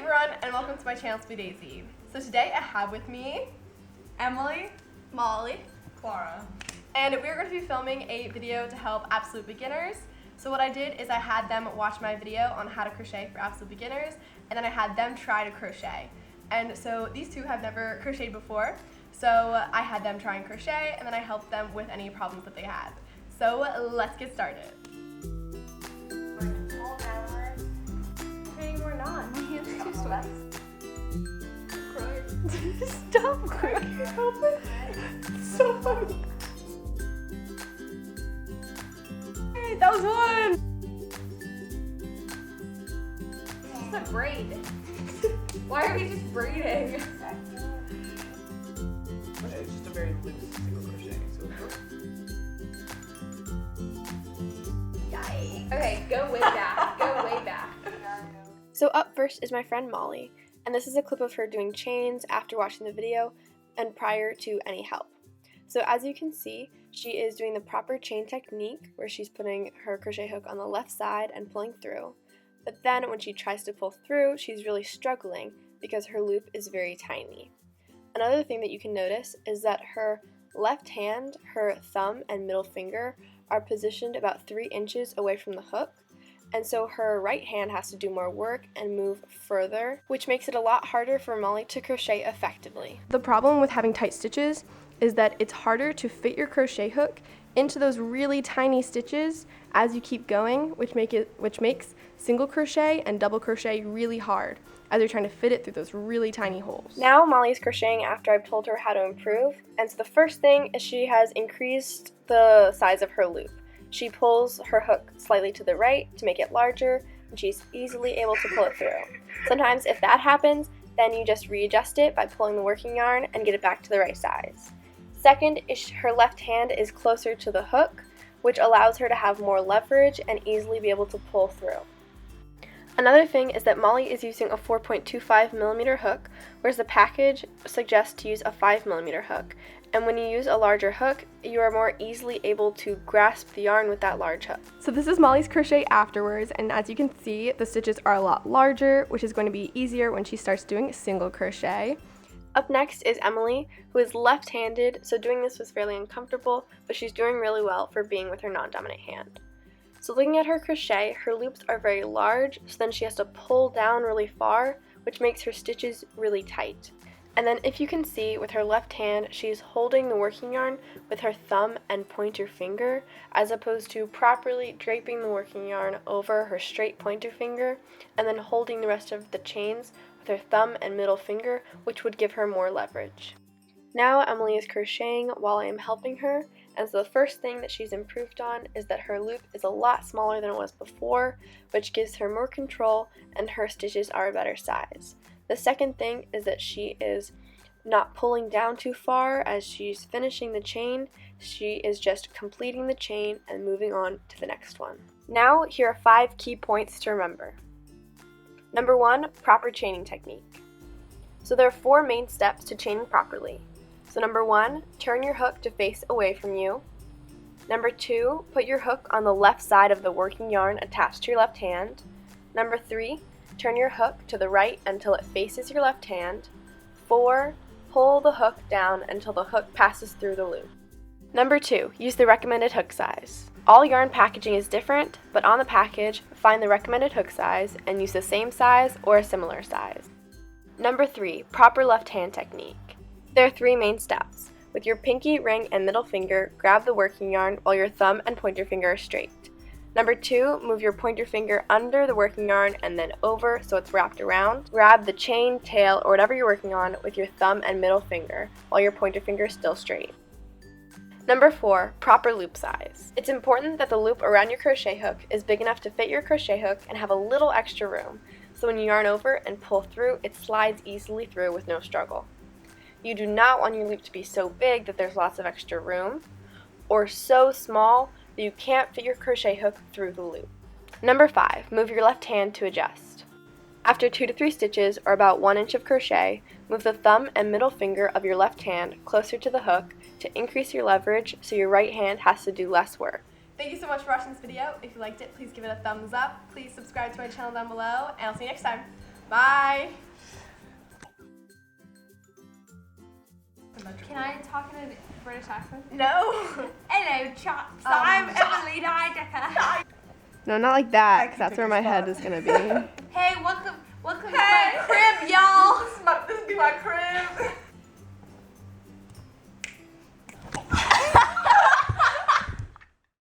everyone, and welcome to my channel, simplydaisy. So today I have with me Emily, Molly, Clara, and we're going to be filming a video to help absolute beginners. So what I did is I had them watch my video on how to crochet for absolute beginners, and then I had them try to crochet. And so these two have never crocheted before, so I had them try and crochet, and then I helped them with any problems that they had. So let's get started. We're not. My hands are too sweaty. Stop crying. Help it. It's so funny. Hey, that was one. It's a braid. Why are we just braiding? It's just a very loose single crochet. Yikes. Okay, go way back. Go way back. So up first is my friend Molly, and this is a clip of her doing chains after watching the video and prior to any help. So as you can see, she is doing the proper chain technique where she's putting her crochet hook on the left side and pulling through. But then when she tries to pull through, she's really struggling because her loop is very tiny. Another thing that you can notice is that her left hand, her thumb, and middle finger are positioned about 3 inches away from the hook. And so her right hand has to do more work and move further, which makes it a lot harder for Molly to crochet effectively. The problem with having tight stitches is that it's harder to fit your crochet hook into those really tiny stitches as you keep going, which makes single crochet and double crochet really hard as you're trying to fit it through those really tiny holes. Now Molly's crocheting after I've told her how to improve, and so the first thing is she has increased the size of her loop. She pulls her hook slightly to the right to make it larger, and she's easily able to pull it through. Sometimes if that happens, then you just readjust it by pulling the working yarn and get it back to the right size. Second is her left hand is closer to the hook, which allows her to have more leverage and easily be able to pull through. Another thing is that Molly is using a 4.25mm hook, whereas the package suggests to use a 5mm hook. And when you use a larger hook, you are more easily able to grasp the yarn with that large hook. So this is Molly's crochet afterwards, and as you can see, the stitches are a lot larger, which is going to be easier when she starts doing single crochet. Up next is Emily, who is left-handed, so doing this was fairly uncomfortable, but she's doing really well for being with her non-dominant hand. So looking at her crochet, her loops are very large, so then she has to pull down really far, which makes her stitches really tight. And then if you can see, with her left hand, she's holding the working yarn with her thumb and pointer finger, as opposed to properly draping the working yarn over her straight pointer finger, and then holding the rest of the chains with her thumb and middle finger, which would give her more leverage. Now Emily is crocheting while I am helping her, and so the first thing that she's improved on is that her loop is a lot smaller than it was before, which gives her more control and her stitches are a better size. The second thing is that she is not pulling down too far as she's finishing the chain. She is just completing the chain and moving on to the next one. Now, here are 5 key points to remember. Number 1, proper chaining technique. So there are 4 main steps to chaining properly. So number 1, turn your hook to face away from you. Number 2, put your hook on the left side of the working yarn attached to your left hand. Number 3, turn your hook to the right until it faces your left hand. 4, pull the hook down until the hook passes through the loop. Number 2, use the recommended hook size. All yarn packaging is different, but on the package, find the recommended hook size and use the same size or a similar size. Number 3, proper left hand technique. There are 3 main steps. With your pinky, ring, and middle finger, grab the working yarn while your thumb and pointer finger are straight. Number 2, move your pointer finger under the working yarn and then over so it's wrapped around. Grab the chain, tail, or whatever you're working on with your thumb and middle finger while your pointer finger is still straight. Number 4, proper loop size. It's important that the loop around your crochet hook is big enough to fit your crochet hook and have a little extra room, so when you yarn over and pull through, it slides easily through with no struggle. You do not want your loop to be so big that there's lots of extra room, or so small that you can't fit your crochet hook through the loop. Number 5, move your left hand to adjust. After 2 to 3 stitches, or about 1 inch of crochet, move the thumb and middle finger of your left hand closer to the hook to increase your leverage so your right hand has to do less work. Thank you so much for watching this video. If you liked it, please give it a thumbs up. Please subscribe to my channel down below, and I'll see you next time. Bye. Can I talk in a British accent? No. Hello, chaps. I'm Emily Lilac. No, not like that, because that's where my head is going to be. Hey, welcome to my crib, y'all. This is my crib.